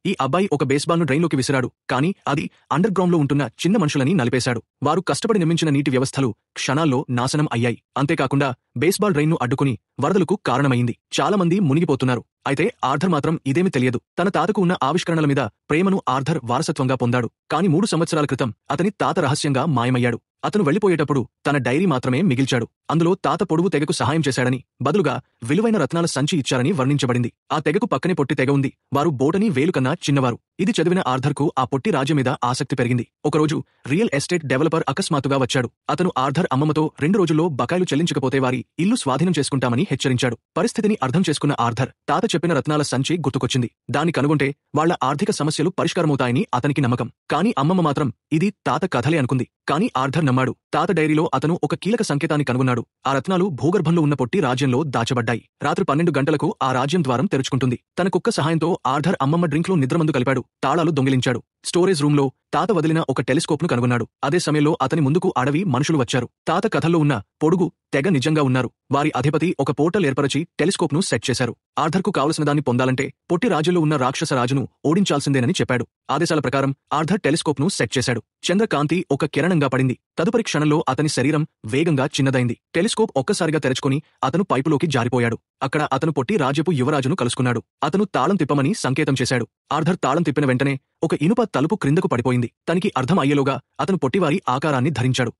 ఈ అబ్బాయి ఒక బేస్బాల్ను డ్రైన్లోకి విసిరాడు, కానీ అది అండర్ గ్రౌండ్లో ఉంటున్న చిన్న మనుషులని నలిపేశాడు. వారు కష్టపడి నిర్మించిన నీటి వ్యవస్థలు క్షణాల్లో నాశనం అయ్యాయి. అంతేకాకుండా బేస్బాల్ డ్రైన్ను అడ్డుకుని వరదలకు కారణమైంది. చాలా మంది మునిగిపోతున్నారు. అయితే ఆర్థర్ మాత్రం ఇదేమీ తెలియదు. తన తాతకు ఉన్న ఆవిష్కరణల మీద ప్రేమను ఆర్థర్ వారసత్వంగా పొందాడు. కానీ 3 సంవత్సరాల క్రితం అతని తాత రహస్యంగా మాయమయ్యాడు. అతను వెళ్లిపోయేటప్పుడు తన డైరీ మాత్రమే మిగిల్చాడు. అందులో తాత పొడుగు తెగకు సహాయం చేశాడని, బదులుగా విలువైన రత్నాల సంచి ఇచ్చారని వర్ణించబడింది. ఆ తెగకు పక్కనే పొట్టి తెగ ఉంది. వారు బోటనీ వేలు కన్నా చిన్నవారు. ఇది చదివిన ఆర్థర్కు ఆ పొట్టి రాజ్యం మీద ఆసక్తి పెరిగింది. ఒకరోజు రియల్ ఎస్టేట్ డెవలపర్ అకస్మాత్తుగా వచ్చాడు. అతను ఆర్థర్ అమ్మమ్మతో 2 రోజుల్లో బకాయిలు చెల్లించకపోతే వారి ఇల్లు స్వాధీనం చేసుకుంటామని హెచ్చరించాడు. పరిస్థితిని అర్థం చేసుకున్న ఆర్థర్ తాత చెప్పిన రత్నాల సంచి గుర్తుకొచ్చింది. దాన్ని కనుగొంటే వాళ్ల ఆర్థిక సమస్యలు పరిష్కారమవుతాయని అతనికి నమ్మకం. కానీ అమ్మమ్మ మాత్రం ఇది తాత కథలే అనుకుంది. కానీ ఆర్థర్ నమ్మాడు. తాత డైరీలో అతను ఒక కీలక సంకేతాన్ని కనుగొన్నాడు. ఆ రత్నాలు భూగర్భంలో ఉన్న పొట్టి రాజ్యంలో దాచబడ్డాయి. రాత్రి 12 గంటలకు ఆ రాజ్యం ద్వారం తెరుచుకుంటుంది. తన కుక్క సహాయంతో ఆర్థర్ అమ్మమ్మ డ్రింక్లో నిద్రమందు కలిపాడు. తాళాలు దొంగిలించాడు. స్టోరేజ్ రూంలో తాత వదిలిన ఒక టెలిస్కోప్ను కనుగొన్నాడు. అదే సమయంలో అతని ముందుకు అడవి మనుషులు వచ్చారు. తాత కథల్లో ఉన్న పొడుగు తెగ నిజంగా ఉన్నారు. వారి అధిపతి ఒక పోర్టల్ ఏర్పరచి టెలిస్కోప్ను సెట్ చేశారు. ఆర్థర్కు కావలసిన దాన్ని పొందాలంటే పొట్టి రాజ్యంలో ఉన్న రాక్షస రాజును ఓడించాల్సిందేనని చెప్పాడు. ఆదేశాల ప్రకారం ఆర్థర్ టెలిస్కోప్ను సెట్ చేశాడు. చంద్రకాంతి ఒక కిరణంగా పడింది. తదుపరి క్షణంలో అతని శరీరం వేగంగా చిన్నదైంది. టెలిస్కోప్ ఒక్కసారిగా తెరుచుకుని అతను పైపులోకి జారిపోయాడు. అక్కడ అతను పొట్టి రాజ్యపు యువరాజును కలుసుకున్నాడు. అతను తాళం తిప్పమని సంకేతం చేశాడు. ఆర్థర్ తాళం తిప్పిన వెంటనే ఒక ఇనుప తలుపు క్రిందకు పడిపోయింది. తనకి అర్థం అయ్యేలోగా అతను పొట్టివారి ఆకారాన్ని ధరించాడు.